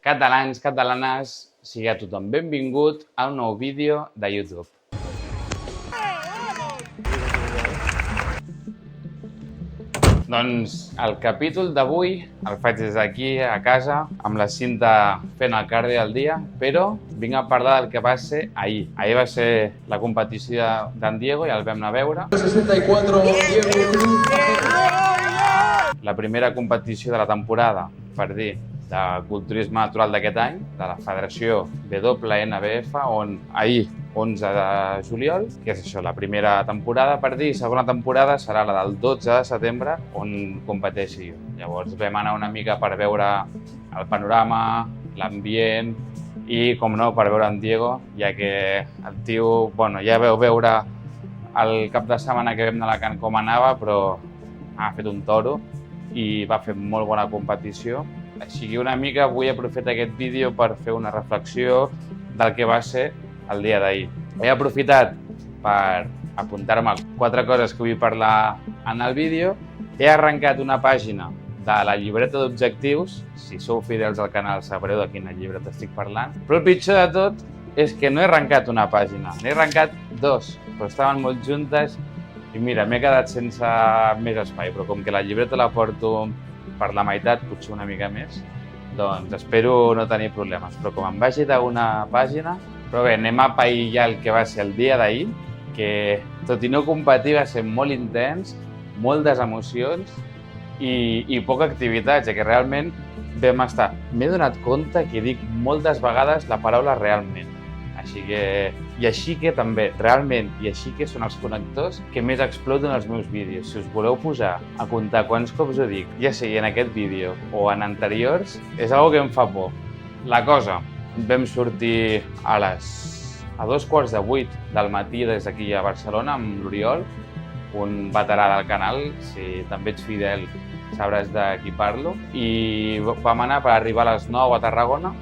Catalans, catalanes, sigui tothom benvingut a un nou vídeo de YouTube. Doncs el capítol d'avui el faig des d'aquí a casa amb la Cinta fent el cardio al dia, però vinc a parlar del que va ser ahir. Ahir va ser la competició d'en Diego i el vam anar a veure. 64, Diego. La primera competició de la temporada, per dir, de culturisme natural d'aquest any, de la Federació WNBF, on ahir, 11 de juliol, que és això, la primera temporada, per dir, segona temporada serà la del 12 de setembre, on competeixi jo. Llavors vam anar una mica per veure el panorama, l'ambient i, com no, per veure en Diego, ja que el tio, bueno, ja veu veure el cap de setmana que vam anar a Alacant com anava, però ha fet un toro i va fer molt bona competició. Així que una mica vull aprofitar aquest vídeo per fer una reflexió del que va ser el dia d'ahir. He aprofitat per apuntar-me 4 coses que vull parlar en el vídeo. He arrencat una pàgina de la llibreta d'objectius. Si sou fidels al canal sabreu de quina llibreta estic parlant. Però el pitjor de tot és que no he arrencat una pàgina, n'he arrencat 2, però estaven molt juntes i mira, m'he quedat sense més espai, però com que la llibreta la porto per la meitat, potser una mica més, doncs espero no tenir problemes. Però com em vagi d'una pàgina... Però bé, anem a pair ja el que va ser el dia d'ahir, que tot i no competir va ser molt intens, moltes emocions i poca activitat, ja que realment vam estar. M'he donat compte que dic moltes vegades la paraula realment. I així que també, realment, i així que són els connectors que més exploten els meus vídeos. Si us voleu posar a comptar quants cops ho dic, ja sigui en aquest vídeo o en anteriors, és una que em fa por. La cosa, vam sortir a 7:15 del matí des d'aquí a Barcelona amb l'Oriol, un veterà del canal, si també ets fidel sabràs de qui parlo, i vam anar per arribar a les 9 a Tarragona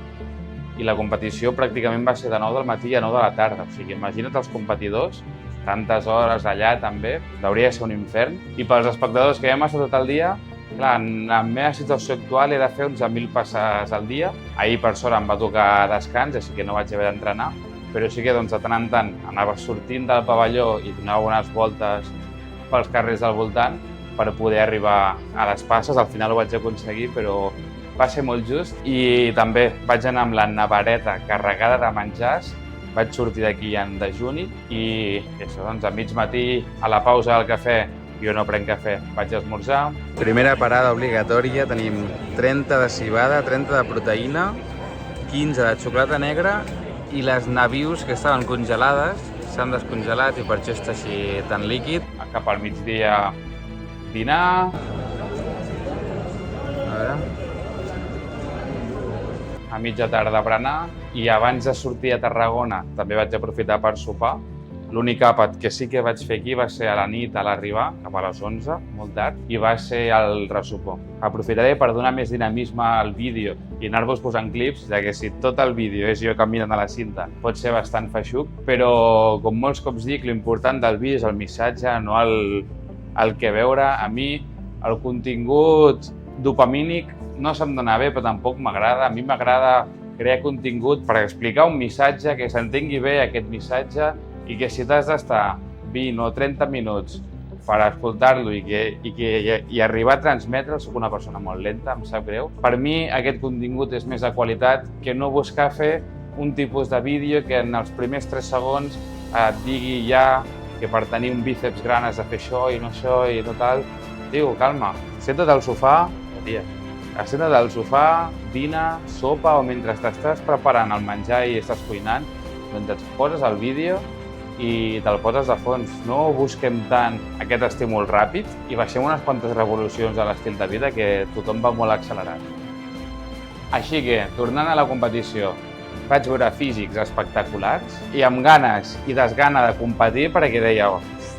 i la competició pràcticament va ser de 9 del matí a 9 de la tarda. O sigui, imagina't els competidors, tantes hores allà també, hauria de ser un infern. I pels espectadors que vam estar tot el dia, clar, en la meva situació actual he de fer 11.000 passes al dia. Ahir, per sort, em va tocar descans, així que no vaig haver d'entrenar, però sí que de tant en tant anava sortint del pavelló i donava unes voltes pels carrers del voltant per poder arribar a les passes. Al final ho vaig aconseguir, però va ser molt just. I també vaig anar amb la nevareta carregada de menjars. Vaig sortir d'aquí en dejuni i això, doncs, a mig matí, a la pausa del cafè, jo no prenc cafè, vaig esmorzar. Primera parada obligatòria, tenim 30 de cibada, 30 de proteïna, 15 de xocolata negra i les navius que estaven congelades s'han descongelat i per això està així tan líquid. Cap al migdia dinar. A mitja tarda berenar i abans de sortir a Tarragona també vaig aprofitar per sopar. L'únic àpat que sí que vaig fer aquí va ser a la nit a l'arribar, cap a les 11, molt tard, i va ser el ressopar. Aprofitaré per donar més dinamisme al vídeo i anar-vos posant clips, ja que si tot el vídeo és jo caminant a la Cinta pot ser bastant feixuc, però com molts cops dic, l'important del vídeo és el missatge, no el que veure. A mi el contingut dopamínic no se'm dona bé, però tampoc m'agrada. A mi m'agrada crear contingut per explicar un missatge, que s'entengui bé aquest missatge i que si t'has d'estar 20 o 30 minuts per escoltar-lo i arribar a transmetre, soc una persona molt lenta, em sap greu. Per mi aquest contingut és més de qualitat que no buscar fer un tipus de vídeo que en els primers 3 segons et digui ja que per tenir un bíceps gran has de fer això i no tal. Tio, calma, senta't al sofà, senta't al sofà, dina, sopa o mentre t'estàs preparant el menjar i estàs cuinant, doncs et poses el vídeo i te'l poses de fons. No busquem tant aquest estímul ràpid i baixem unes quantes revolucions a l'estil de vida, que tothom va molt accelerat. Així que, tornant a la competició, vaig veure físics espectaculars i amb ganes i desgana de competir, perquè deia,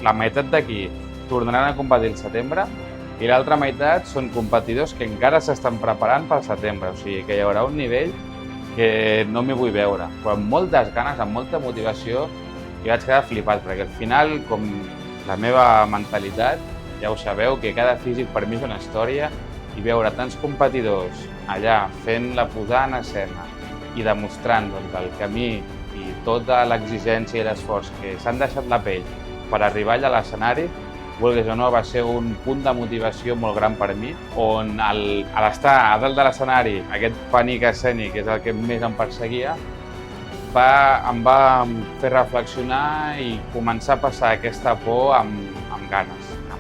la meitat d'aquí tornaran a competir al setembre i l'altra meitat són competidors que encara s'estan preparant pel setembre. O sigui que hi haurà un nivell que no m'hi vull veure, però amb moltes ganes, amb molta motivació, i vaig quedar flipat, perquè al final, com la meva mentalitat, ja ho sabeu, que cada físic per mi és una història i veure tants competidors allà fent la posada en escena i demostrant el camí i tota l'exigència i l'esforç que s'han deixat la pell per arribar allà a l'escenari, vulguis o no, va ser un punt de motivació molt gran per mi, on a l'estar a dalt de l'escenari, aquest pànic escènic, que és el que més em perseguia, em va fer reflexionar i començar a passar aquesta por amb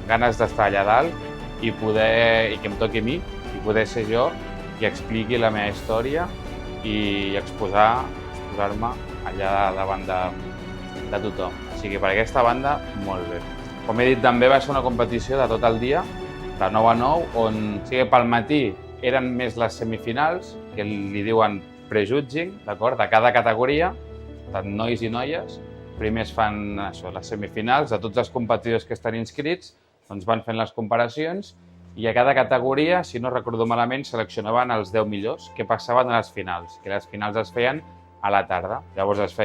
ganes d'estar allà dalt i que em toqui a mi, i poder ser jo qui expliqui la meva història i exposar-me allà davant de tothom. O sigui, per aquesta banda, molt bé. Com he dit, també va ser una competició de tot el dia, de 9 a 9, on pel matí eren més les semifinals, que li diuen prejudging, d'acord, de cada categoria, tant nois i noies. Primer es fan les semifinals, de tots els competidors que estan inscrits, doncs van fent les comparacions, i a cada categoria, si no recordo malament, seleccionaven els 10 millors que passaven a les finals, que les finals es feien a la tarda. Llavors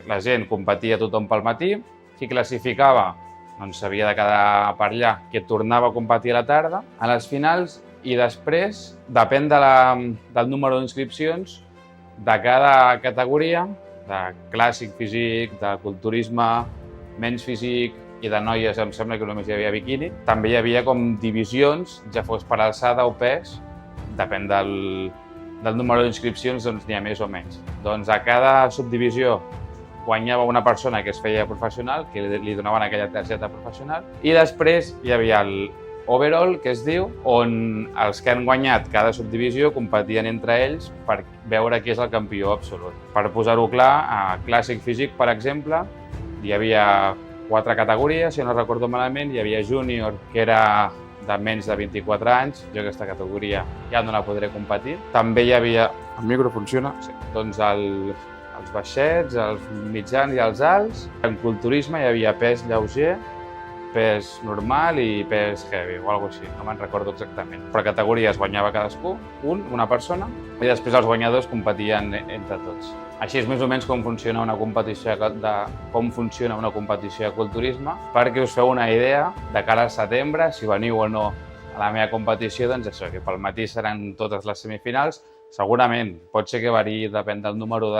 la gent competia tothom pel matí, qui classificava doncs s'havia de quedar per allà, que tornava a competir a la tarda, a les finals, i després, depèn del número d'inscripcions de cada categoria, de clàssic físic, de culturisme, menys físic i de noies, em sembla que només hi havia biquini. També hi havia com divisions, ja fos per alçada o pes, depèn del número d'inscripcions, doncs n'hi ha més o menys. Doncs a cada subdivisió guanyava una persona que es feia professional, que li donaven aquella targeta professional, i després hi havia el overall, que es diu, on els que han guanyat cada subdivisió competien entre ells per veure qui és el campió absolut. Per posar-ho clar, a clàssic físic, per exemple, hi havia 4 categories, si no recordo malament. Hi havia júnior, que era de menys de 24 anys, jo aquesta categoria ja no la podré competir. També hi havia... El micro funciona? Sí. Doncs els baixets, els mitjans i els alts. En culturisme hi havia pes lleuger, pes normal i pes heavy, o alguna cosa així, no me'n recordo exactament. Per categories guanyava cadascú, una persona, i després els guanyadors competien entre tots. Així és més o menys com funciona una competició de culturisme, perquè us feu una idea de cara al setembre, si veniu o no a la meva competició, doncs això, que pel matí seran totes les semifinals. Segurament, pot ser que variï, depèn del número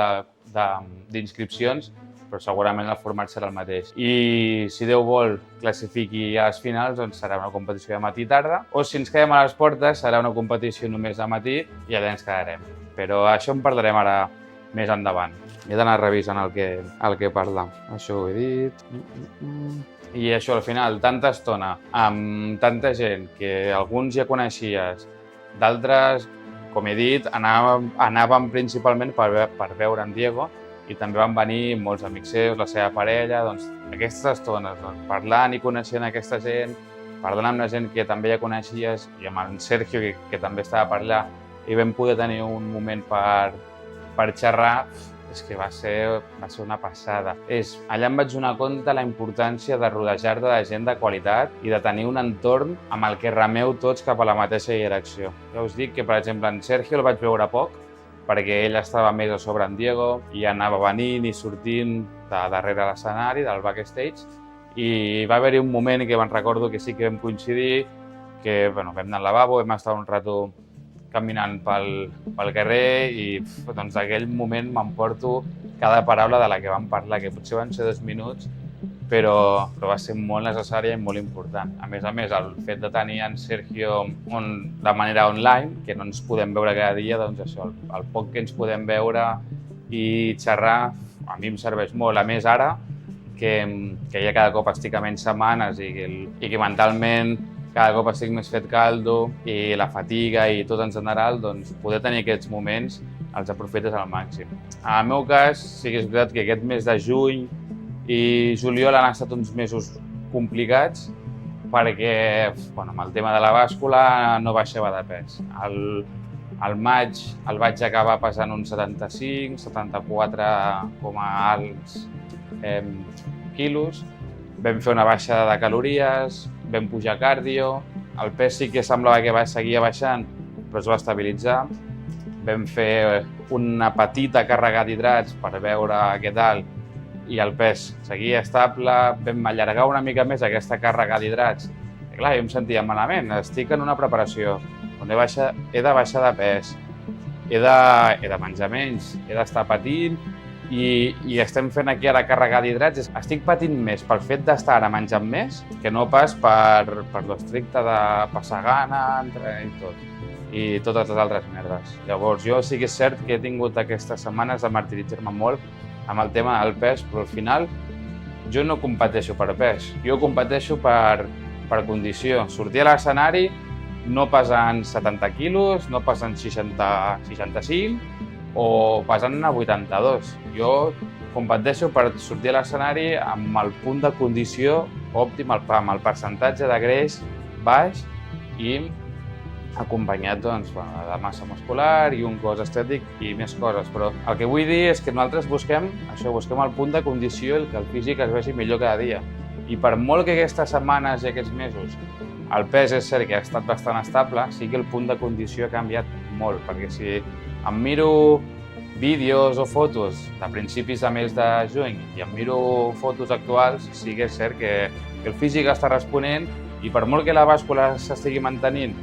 d'inscripcions, però segurament el format serà el mateix. I si Déu vol classifiqui a les finals, doncs serà una competició de matí i tarda, o si ens quedem a les portes serà una competició només de matí i allà ens quedarem. Però això en parlarem ara més endavant. He d'anar revisant el que parla. Això ho he dit. I això, al final, tanta estona, amb tanta gent, que alguns ja coneixies, d'altres, com he dit, anàvem principalment per veure en Diego, i també van venir molts amics seus, la seva parella, doncs aquestes estones, parlant i coneixent aquesta gent, parlant amb la gent que també ja coneixies, i amb en Sergio, que també estava per allà, i vam poder tenir un moment per xerrar. És que va ser una passada. Allà em vaig donar compte la importància de rodejar-te de gent de qualitat i de tenir un entorn amb el que remeu tots cap a la mateixa direcció. Ja us dic que, per exemple, en Sergio el vaig veure poc, perquè ell estava més a sobre en Diego i anava venint i sortint de darrere l'escenari, del backstage, i va haver-hi un moment que me'n recordo que sí que vam coincidir, que vam anar al lavabo, vam estar un rato caminant pel carrer i doncs aquell moment m'emporto cada paraula de la que vam parlar, que potser van ser 2 minuts, però va ser molt necessària i molt important. A més, el fet de tenir en Sergio de manera online, que no ens podem veure cada dia, doncs això, el poc que ens podem veure i xerrar, a mi em serveix molt. A més, ara, que ja cada cop estic a menys setmanes i que mentalment cada cop estic més fet caldo i la fatiga i tot en general, doncs poder tenir aquests moments els aprofites al màxim. En el meu cas, sí que és veritat que aquest mes de juny i juliol han estat uns mesos complicats perquè amb el tema de la bàscula no baixava de pes. Al maig el vaig acabar pesant uns 75, 74 com a alts quilos. Vam fer una baixada de calories, vam pujar cardio, el pes sí que semblava que seguia baixant, però es va estabilitzar. Vam fer una petita càrrega d'hidrats per veure què tal i el pes seguia estable. Vam allargar una mica més aquesta càrrega d'hidrats I clar, jo em sentia malament, estic en una preparació on he de baixar de pes, he de menjar menys, he d'estar patint i estem fent aquí ara càrrega d'hidrats. Estic patint més pel fet d'estar ara menjant més que no pas per l'estricte de passar gana i tot. I totes les altres merdes. Llavors, jo sí que és cert que he tingut aquestes setmanes de martiritzar-me molt amb el tema del pes, però al final jo no competeixo per pes, jo competeixo per condició. Sortir a l'escenari no pesant 70 quilos, no pesant 65 o pesant 82. Jo competeixo per sortir a l'escenari amb el punt de condició òptim, amb el percentatge de greix baix i acompanyat doncs, de massa muscular i un cos estètic i més coses. Però el que vull dir és que nosaltres busquem el punt de condició, el que el físic es vegi millor cada dia. I per molt que aquestes setmanes i aquests mesos el pes és cert que ha estat bastant estable, sí que el punt de condició ha canviat molt, perquè si em miro vídeos o fotos de principis de mes de juny i em miro fotos actuals, sí que és cert que el físic està responent i per molt que la bàscula s'estigui mantenint,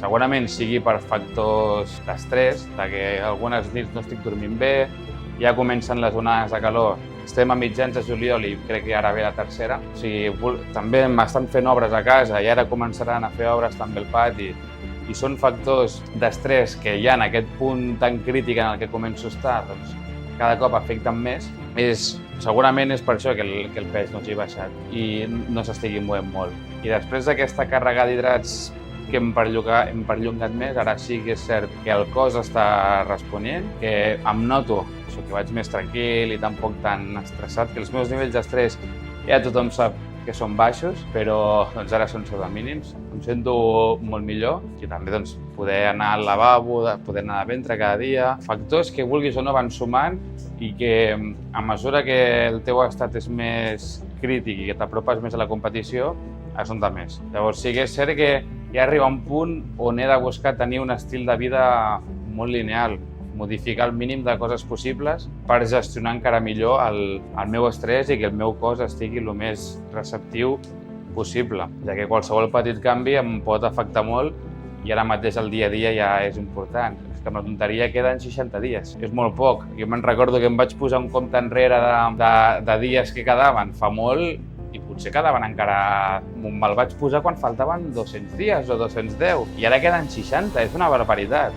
segurament sigui per factors d'estrès, que algunes nits no estic dormint bé, ja comencen les onades de calor. Estem a mitjans de juliol i crec que ara ve la tercera. O sigui, també m'estan fent obres a casa i ara començaran a fer obres també al pati. I són factors d'estrès que ja en aquest punt tan crític en el que començo a estar, doncs, cada cop afecten més. Segurament és per això que el pes no hagi baixat i no s'estigui movent molt. I després d'aquesta càrrega d'hidrats que hem perllongat més, ara sí que és cert que el cos està responent, que em noto que vaig més tranquil i tampoc tan estressat, que els meus nivells d'estrès ja tothom sap que són baixos, però doncs, ara són mínims. Em sento molt millor i també doncs, poder anar al lavabo, poder anar de ventre cada dia. Factors que vulguis o no van sumant i que a mesura que el teu estat és més crític i que t'apropes més a la competició, es nota més. Llavors sí que és cert que ja arriba un punt on he de buscar tenir un estil de vida molt lineal, modificar el mínim de coses possibles per gestionar encara millor el meu estrès i que el meu cos estigui el més receptiu possible, ja que qualsevol petit canvi em pot afectar molt i ara mateix el dia a dia ja és important. És que amb la tonteria queden 60 dies, és molt poc. Jo me'n recordo que em vaig posar un compte enrere de dies que quedaven fa molt i potser quedaven encara... Me'l vaig posar quan faltaven 200 dies o 210 i ara queden 60, és una barbaritat.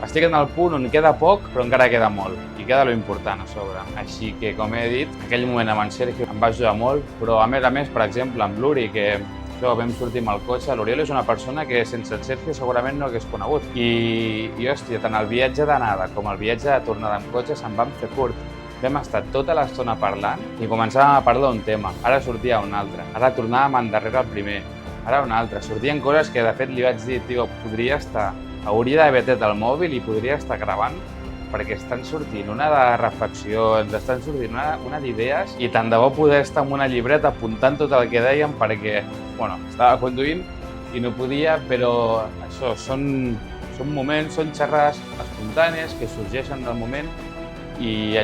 Estic en el punt on queda poc, però encara queda molt i queda lo important a sobre. Així que, com he dit, aquell moment amb en Sergio em va ajudar molt, però a més, per exemple, amb l'Uri, que vam sortir amb el cotxe, l'Oriol és una persona que sense el Sergio segurament no hagués conegut. I hòstia, tant el viatge d'anada com el viatge de tornada amb cotxe se'n van fer curt. Vam estar tota l'estona parlant i començàvem a parlar d'un tema, ara sortia un altre, ara tornàvem endarrere el primer, ara un altre. Sortien coses que de fet li vaig dir, tio, hauria d'haver tret el mòbil i podria estar gravant perquè estan sortint una de reflexions, estan sortint una d'idees i tant de bo poder estar amb una llibreta apuntant tot el que dèiem perquè, estava conduint i no podia, però això, són moments, són xerrades espontànies que sorgeixen del moment i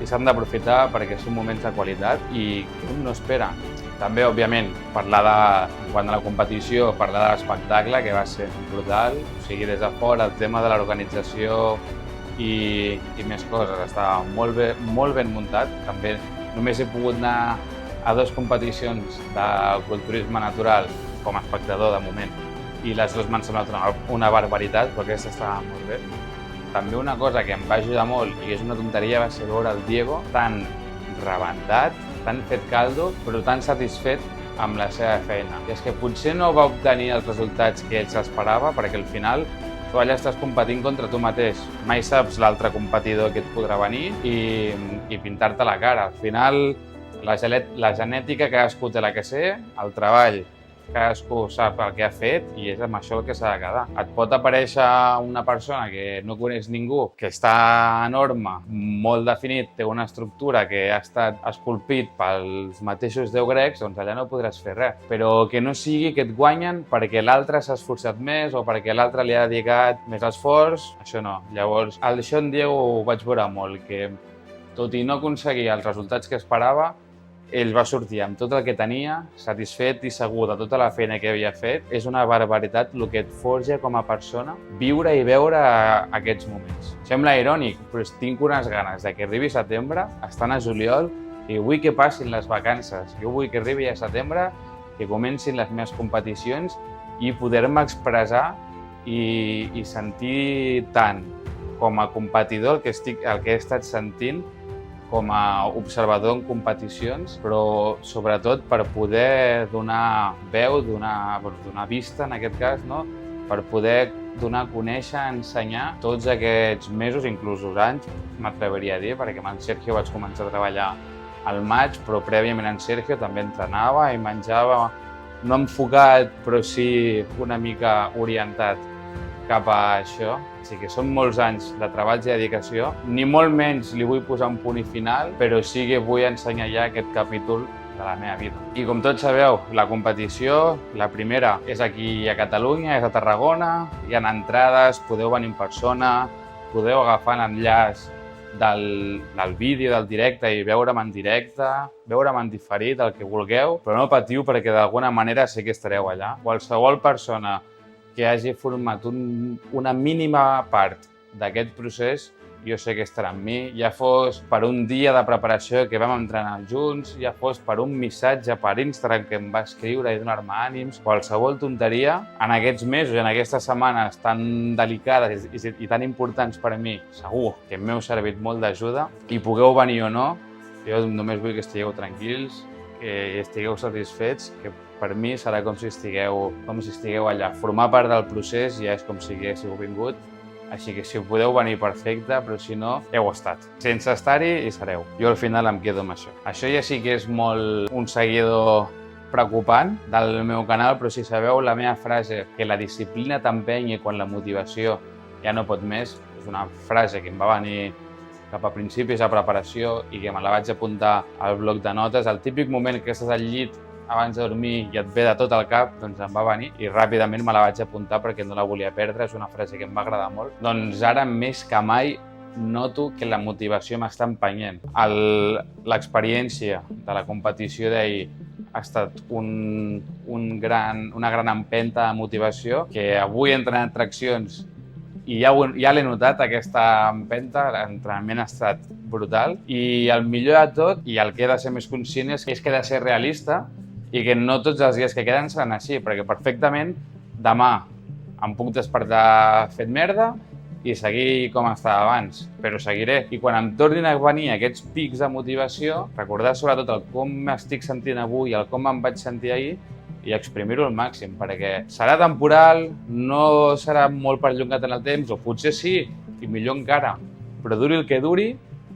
s'han d'aprofitar perquè són moments de qualitat i un no espera. També, òbviament, quan a la competició, parlar de l'espectacle, que va ser brutal. O sigui, des de fora, el tema de l'organització i més coses. Estava molt ben muntat. També només he pogut anar a 2 competicions de culturisme natural com a espectador, de moment. I les 2 m'han semblat una barbaritat, però aquesta estava molt bé. També una cosa que em va ajudar molt, i que és una tonteria, va ser veure el Diego tan rebentat, tan fet caldo, però tan satisfet amb la seva feina. I és que potser no va obtenir els resultats que ell s'esperava, perquè al final tu allà estàs competint contra tu mateix. Mai saps l'altre competidor que et podrà venir i pintar-te la cara. Al final, la genètica cadascú té la que sé, el treball cadascú sap el que ha fet i és amb això el que s'ha de quedar. Et pot aparèixer una persona que no coneix ningú, que està enorme, molt definit, té una estructura que ha estat esculpit pels mateixos 10 grecs, doncs allà no podràs fer res. Però que no sigui que et guanyen perquè l'altre s'ha esforçat més o perquè l'altre li ha dedicat més esforç, això no. Llavors, això en Diego ho vaig veure molt, que tot i no aconseguir els resultats que esperava, ell va sortir amb tot el que tenia, satisfet i segur de tota la feina que havia fet. És una barbaritat el que et forja com a persona viure i veure aquests moments. Sembla irònic, però tinc unes ganes de que arribi setembre, estan a juliol, i vull que passin les vacances. Jo vull que arribi a setembre, que comencin les meves competicions i poder-me expressar i sentir tant com a competidor el que he estat sentint com a observador en competicions, però sobretot per poder donar veu, donar vista en aquest cas, no? Per poder donar a conèixer, ensenyar tots aquests mesos, inclús anys, m'atreviria a dir, perquè amb en Sergio vaig començar a treballar al maig, però prèviament en Sergio també entrenava i menjava, no enfocat, però sí una mica orientat cap a això. Així que són molts anys de treball i dedicació. Ni molt menys li vull posar un punt i final, però sí que vull ensenyar ja aquest capítol de la meva vida. I com tots sabeu, la competició, la primera és aquí a Catalunya, és a Tarragona, hi ha entrades, podeu venir en persona, podeu agafar l'enllaç del vídeo, del directe i veure'm en directe, veure'm en diferit, el que vulgueu, però no patiu perquè d'alguna manera sé que estareu allà. Qualsevol persona que hagi format una mínima part d'aquest procés, jo sé que estarà amb mi, ja fos per un dia de preparació que vam entrenar junts, ja fos per un missatge per Instagram que em va escriure i donar-me ànims, qualsevol tonteria, en aquests mesos, en aquestes setmanes tan delicades i tan importants per a mi, segur que m'heu servit molt d'ajuda, i pugueu venir o no, jo només vull que estigueu tranquils, que estigueu satisfets, que per mi serà com si estigueu allà. Formar part del procés ja és com si haguéssiu vingut, així que si podeu venir, perfecte, però si no, heu estat. Sense estar-hi, hi sereu. Jo al final em quedo amb això. Això ja sí que és molt un seguidor preocupant del meu canal, però si sabeu la meva frase, que la disciplina t'empeny quan la motivació ja no pot més, és una frase que em va venir cap a principis de preparació i que me la vaig apuntar al bloc de notes. El típic moment que estàs al llit abans de dormir i et ve de tot el cap, doncs em va venir i ràpidament me la vaig apuntar perquè no la volia perdre, és una frase que em va agradar molt. Doncs ara més que mai noto que la motivació m'està empenyent. L'experiència de la competició d'ahir ha estat una gran empenta de motivació, que avui he entrenat traccions i ja l'he notat, aquesta empenta, l'entrenament ha estat brutal. I el millor de tot, i el que he de ser més conscient, és que he de ser realista i que no tots els dies que queden seran així, perquè perfectament demà em puc despertar fet merda i seguir com estava abans, però seguiré. I quan em tornin a venir aquests pics de motivació, recordar sobretot el com m'estic sentint avui i el com em vaig sentir ahir i exprimir-ho al màxim, perquè serà temporal, no serà molt perllongat en el temps, o potser sí, i millor encara, però duri el que duri,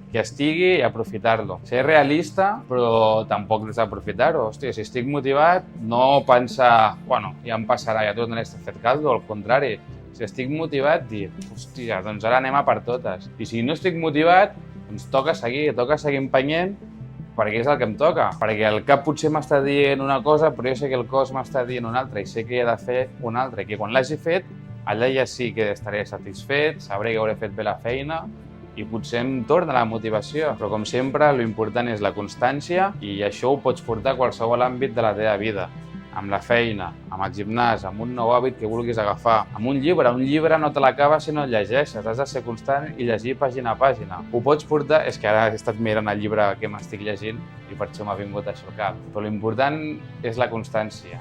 que estigui i aprofitar-lo. Ser realista, però tampoc desaprofitar-ho. Hòstia, si estic motivat, no pensar, bueno, ja em passarà, ja tornaré a estar fet caldo, al contrari. Si estic motivat, dir, hòstia, doncs ara anem a per totes. I si no estic motivat, doncs toca seguir empenyent, perquè és el que em toca. Perquè el cap potser m'està dient una cosa, però jo sé que el cos m'està dient una altra i sé que he de fer una altra. I que quan l'hagi fet, allà ja sí que estaré satisfet, sabré que hauré fet bé la feina i potser em torna la motivació. Però com sempre, l'important és la constància i això ho pots portar a qualsevol àmbit de la teva vida. Amb la feina, amb el gimnàs, amb un nou hàbit que vulguis agafar, amb un llibre no te l'acabes si no el llegeixes, has de ser constant i llegir pàgina a pàgina. Ho pots portar, és que ara he estat mirant el llibre que m'estic llegint i per això m'ha vingut això al cap. Però l'important és la constància.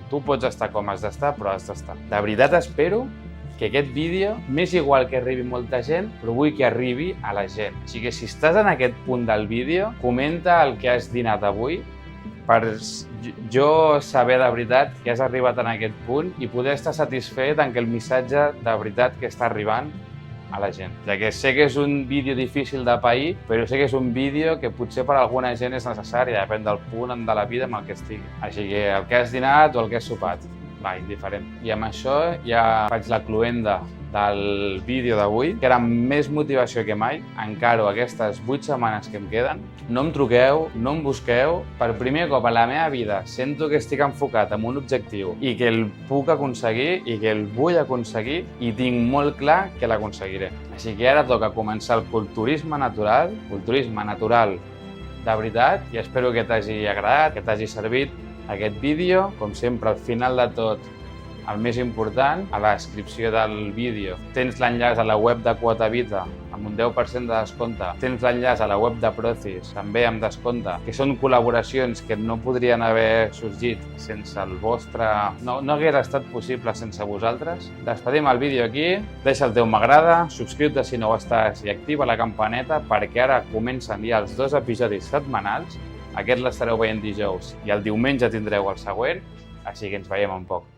Tu pots estar com has d'estar, però has d'estar. De veritat espero que aquest vídeo, m'és igual que arribi molta gent, però vull que arribi a la gent. Així que si estàs en aquest punt del vídeo, comenta el que has dinat avui, per jo saber de veritat que has arribat en aquest punt i poder estar satisfet en que el missatge de veritat que està arribant a la gent. Ja que sé que és un vídeo difícil de pair, però sé que és un vídeo que potser per a alguna gent és necessari, depèn del punt de la vida amb el que estigui. Així que el que has dinat o el que has sopat, va, indiferent. I amb això ja faig la cloenda del vídeo d'avui, que era més motivació que mai. Encaro aquestes 8 setmanes que em queden. No em truqueu, no em busqueu. Per primer cop a la meva vida sento que estic enfocat en un objectiu i que el puc aconseguir i que el vull aconseguir i tinc molt clar que l'aconseguiré. Així que ara toca començar el culturisme natural de veritat, i espero que t'hagi agradat, que t'hagi servit aquest vídeo. Com sempre, al final de tot, el més important, a la descripció del vídeo tens l'enllaç a la web de Quota Vita amb un 10% de descompte. Tens l'enllaç a la web de Procis, també amb descompte, que són col·laboracions que no podrien haver sorgit sense el vostre... No hagués estat possible sense vosaltres. Despedim el vídeo aquí, deixa el teu m'agrada, subscriu-te si no ho estàs i activa la campaneta perquè ara comencen ja els 2 episodis setmanals. Aquest l'estareu veient dijous i el diumenge tindreu el següent, així que ens veiem en poc.